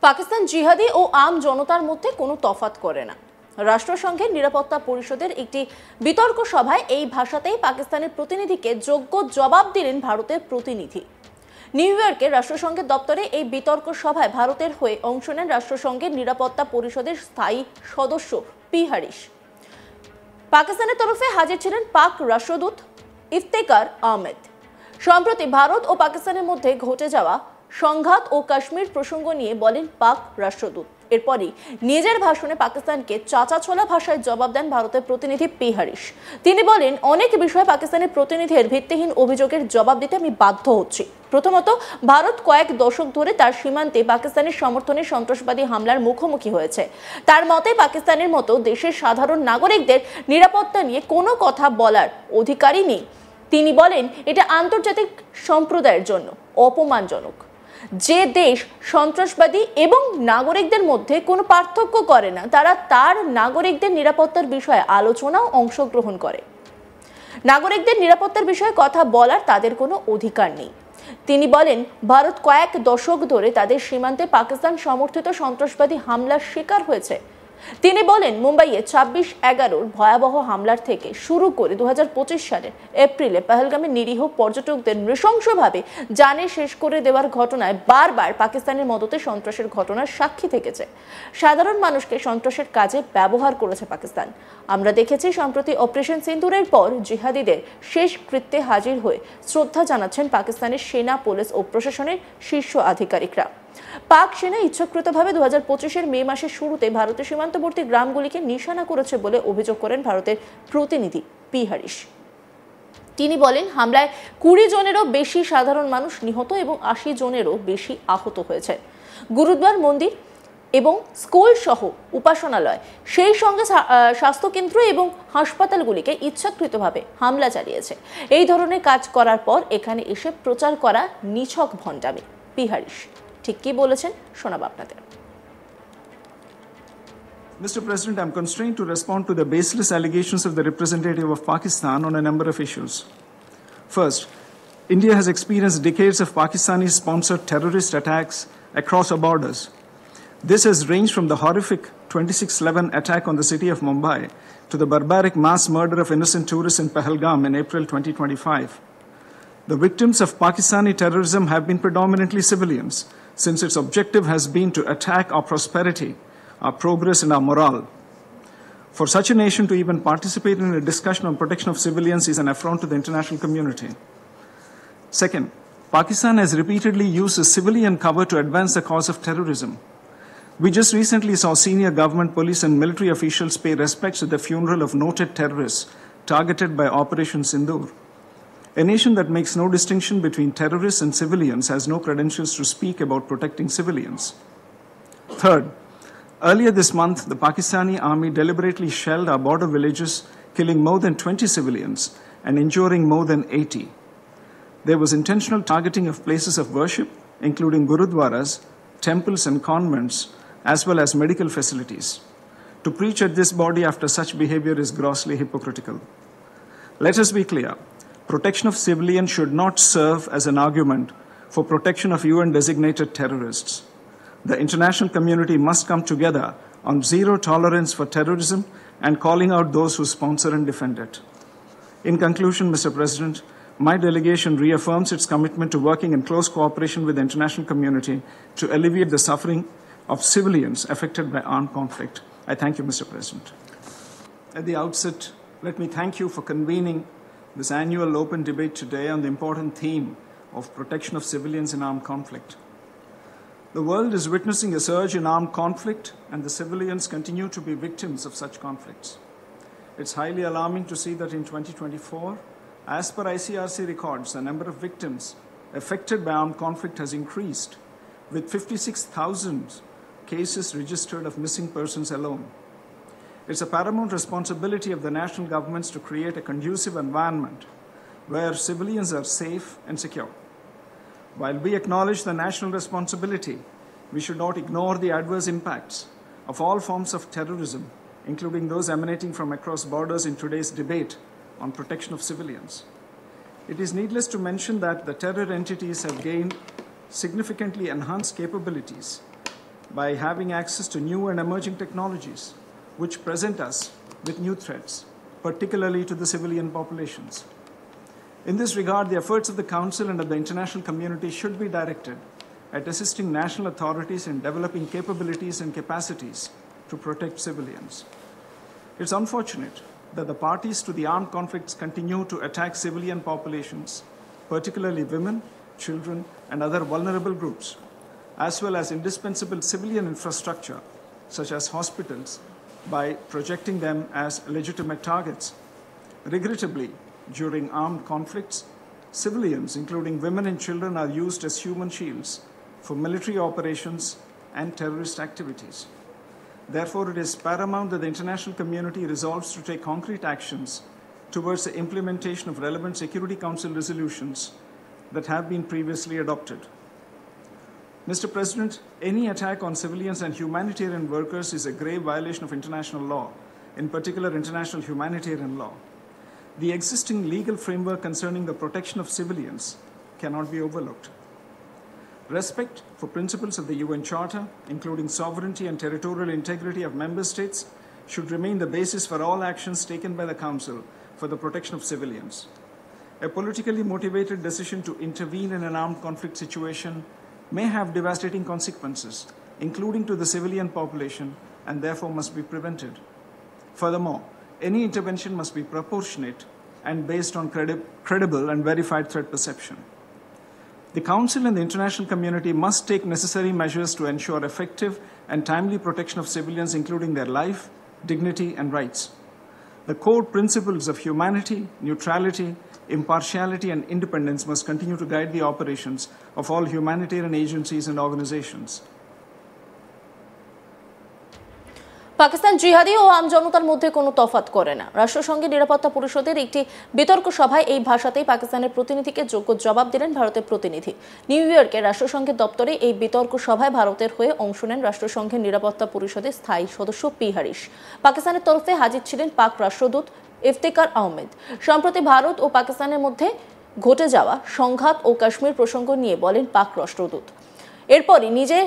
পাকিস্তান জিহাদি ও আম জনতার মধ্যে কোনো তফাৎ করে না। রাষ্ট্রসংঘের নিরাপত্তা পরিষদের একটি বিতর্ক সভায় এই ভাষাতেই পাকিস্তানের প্রতিনিধিকে যোগ্য জবাব দিলেন ভারতের প্রতিনিধি। নিউ ইয়র্কের রাষ্ট্রসংঘের দপ্তরে এই বিতর্ক সভায় ভারতের হয়ে অংশ নেন রাষ্ট্রসংঘের নিরাপত্তা পরিষদের স্থায়ী সদস্য পি হারিস। পাকিস্তানের তরফে হাজির ছিলেন পাক রাষ্ট্রদূত ইফতেখার আহমেদ। সম্প্রতি ভারত ও পাকিস্তানের মধ্যে ঘটে যাওয়া সংঘাত ও কাশ্মীর প্রসঙ্গ নিয়ে বলেন পাক রাষ্ট্রদূত। এরপরই নিজের ভাষণে পাকিস্তানকে চাঁচাছোলা ভাষায় জবাব দেন ভারতের প্রতিনিধি পি হারিস। তিনি বলেন, অনেক বিষয়ে পাকিস্তানের প্রতিনিধির ভিত্তিহীন অভিযোগের জবাব দিতে আমি বাধ্য হচ্ছি। প্রথমত, ভারত কয়েক দশক ধরে তার সীমান্তে পাকিস্তানের সমর্থনে সন্ত্রাসবাদী হামলার মুখোমুখি হয়েছে। তার মতে পাকিস্তানের মতো দেশের সাধারণ নাগরিকদের নিরাপত্তা নিয়ে কোনো কথা বলার অধিকারই নেই। তিনি বলেন, এটা আন্তর্জাতিক সম্প্রদায়ের জন্য অপমানজনক যে দেশ সন্ত্রাসবাদী এবং নাগরিকদের মধ্যে কোনো পার্থক্য করে না, তারা তার নাগরিকদের নিরাপত্তার বিষয়ে আলোচনা ও অংশগ্রহণ করে। নাগরিকদের নিরাপত্তার বিষয়ে কথা বলার তাদের কোনো অধিকার নেই। তিনি বলেন, ভারত কয়েক দশক ধরে তাদের সীমান্তে পাকিস্তান সমর্থিত সন্ত্রাসবাদী হামলার শিকার হয়েছে। তিনি বলেন, মুম্বাইয়ে 26/11 ভয়াবহ হামলার থেকে শুরু করে 2025 সালের এপ্রিলে পহেলগামে নিরীহ পর্যটকদের নৃশংসভাবে জানে শেষ করে দেওয়ার ঘটনায় বারবার পাকিস্তানের মদতে সন্ত্রাসের ঘটনার সাক্ষী থেকেছে। সাধারণ মানুষকে সন্ত্রাসের কাজে ব্যবহার করেছে পাকিস্তান। আমরা দেখেছি সম্প্রতি অপারেশন সিন্দুরের পর জিহাদিদের শেষ কৃত্যে হাজির হয়ে শ্রদ্ধা জানাচ্ছেন পাকিস্তানের সেনা, পুলিশ ও প্রশাসনের শীর্ষ আধিকারিকরা। পাক সেনা ইচ্ছাকৃতভাবে 2025-এর মে মাসের শুরুতে ভারতের সীমান্তবর্তী গ্রামগুলিকে নিশানা করেছে বলে অভিযোগ করেন ভারতের প্রতিনিধি পি হারিস। তিনি বলেন, হামলায় 20 জনেরও বেশি সাধারণ মানুষ নিহত এবং 80 জনেরও বেশি আহত হয়েছে। গুরুদ্বার, মন্দির এবং স্কুল সহ উপাসনালয়, সেই সঙ্গে স্বাস্থ্যকেন্দ্র এবং হাসপাতালগুলিকে ইচ্ছাকৃতভাবে হামলা চালিয়েছে। এই ধরনের কাজ করার পর এখানে এসে প্রচার করা নিছক ভণ্ডামি। পি হারিস ঠিক কি বলেছেন শোনাব আপনাদের। Mr. President, I am constrained to respond to the baseless allegations of the representative of Pakistan on a number of issues. First, India has experienced decades of Pakistani-sponsored terrorist attacks across our borders. This has ranged from the horrific 26/11 attack on the city of Mumbai to the barbaric mass murder of innocent tourists in Pahalgam in April 2025. The victims of Pakistani terrorism have been predominantly civilians, since its objective has been to attack our prosperity, our progress, and our morale. For such a nation to even participate in a discussion on protection of civilians is an affront to the international community. Second, Pakistan has repeatedly used a civilian cover to advance the cause of terrorism. We just recently saw senior government, police, and military officials pay respects at the funeral of noted terrorists targeted by Operation Sindoor. A nation that makes no distinction between terrorists and civilians has no credentials to speak about protecting civilians. Third, earlier this month, the Pakistani army deliberately shelled our border villages, killing more than 20 civilians and injuring more than 80. There was intentional targeting of places of worship, including gurudwaras, temples, and convents, as well as medical facilities. To preach at this body after such behavior is grossly hypocritical. Let us be clear. Protection of civilians should not serve as an argument for protection of UN-designated terrorists. The international community must come together on zero tolerance for terrorism and calling out those who sponsor and defend it. In conclusion, Mr. President, my delegation reaffirms its commitment to working in close cooperation with the international community to alleviate the suffering of civilians affected by armed conflict. I thank you, Mr. President. At the outset, let me thank you for convening this annual open debate today on the important theme of protection of civilians in armed conflict. The world is witnessing a surge in armed conflict, and the civilians continue to be victims of such conflicts. It's highly alarming to see that in 2024, as per ICRC records, the number of victims affected by armed conflict has increased, with 56,000 cases registered of missing persons alone. It's a paramount responsibility of the national governments to create a conducive environment where civilians are safe and secure. While we acknowledge the national responsibility, we should not ignore the adverse impacts of all forms of terrorism, including those emanating from across borders in today's debate on protection of civilians. It is needless to mention that the terror entities have gained significantly enhanced capabilities by having access to new and emerging technologies which present us with new threats, particularly to the civilian populations. In this regard, the efforts of the Council and of the international community should be directed at assisting national authorities in developing capabilities and capacities to protect civilians. It's unfortunate that the parties to the armed conflicts continue to attack civilian populations, particularly women, children, and other vulnerable groups, as well as indispensable civilian infrastructure, such as hospitals, by projecting them as legitimate targets. Regrettably, during armed conflicts, civilians, including women and children, are used as human shields for military operations and terrorist activities. Therefore, it is paramount that the international community resolves to take concrete actions towards the implementation of relevant Security Council resolutions that have been previously adopted. Mr. President, any attack on civilians and humanitarian workers is a grave violation of international law, in particular international humanitarian law. The existing legal framework concerning the protection of civilians cannot be overlooked. Respect for principles of the UN Charter, including sovereignty and territorial integrity of member states, should remain the basis for all actions taken by the Council for the protection of civilians. A politically motivated decision to intervene in an armed conflict situation may have devastating consequences, including to the civilian population, and therefore must be prevented. Furthermore, any intervention must be proportionate and based on credible and verified threat perception. The Council and the international community must take necessary measures to ensure effective and timely protection of civilians, including their life, dignity, and rights. The core principles of humanity, neutrality, impartiality, and independence must continue to guide the operations of all humanitarian agencies and organizations. Pakistan জিহাদি ও আম জনতার মধ্যে কোনো তফাৎ করে না। রাষ্ট্রসংঘের নিরাপত্তা পরিষদের একটি বিতর্ক সভায় এই ভাষাতেই পাকিস্তানের প্রতিনিধিকে যোগ্য জবাব দিলেন ভারতের প্রতিনিধি। নিউ ইয়র্কে রাষ্ট্রসংঘের দপ্তরে এই বিতর্ক সভায় ভারতের হয়ে অংশ নেন রাষ্ট্রসংঘের নিরাপত্তা পরিষদের স্থায়ী সদস্য পি হারিস। পাকিস্তানের তরফে হাজির ছিলেন পাক রাষ্ট্রদূত ইফতেখার আহমেদ। সম্প্রতি ভারত ও পাকিস্তানের মধ্যে ঘটে যাওয়া সংঘাত ও কাশ্মীর প্রসঙ্গ নিয়ে বলেন পাক রাষ্ট্রদূত। এরপরই নিজে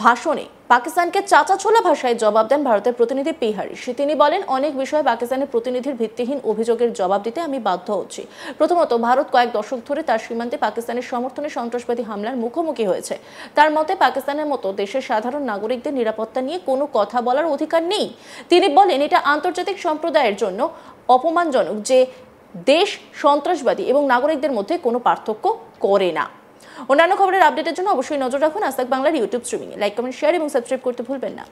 ভাষণে পাকিস্তানকে চাচাছোলা ভাষায় জবাব দেন ভারতের প্রতিনিধি পি হারিস। তিনি বলেন, অনেক বিষয়ে পাকিস্তানের প্রতিনিধির ভিত্তিহীন অভিযোগের জবাব দিতে আমি বাধ্য হচ্ছি। প্রথমত, ভারত কয়েক দশক ধরে তার সীমান্তে পাকিস্তানের সমর্থনে সন্ত্রাসবাদী হামলার মুখোমুখি হয়েছে। তার মতে পাকিস্তানের মতো দেশের সাধারণ নাগরিকদের নিরাপত্তা নিয়ে কোনো কথা বলার অধিকার নেই। তিনি বলেন, এটা আন্তর্জাতিক সম্প্রদায়ের জন্য অপমানজনক যে দেশ সন্ত্রাসবাদী এবং নাগরিকদের মধ্যে কোনো পার্থক্য করে না। অন্যান্য খবরের আপডেটের জন্য অবশ্যই নজর রাখুন আজ তাক বাংলার ইউটিউব স্ট্রিমিংয়ে। লাইক, কমেন্ট, শেয়ার এবং সাবস্ক্রাইব করতে ভুলবেন না।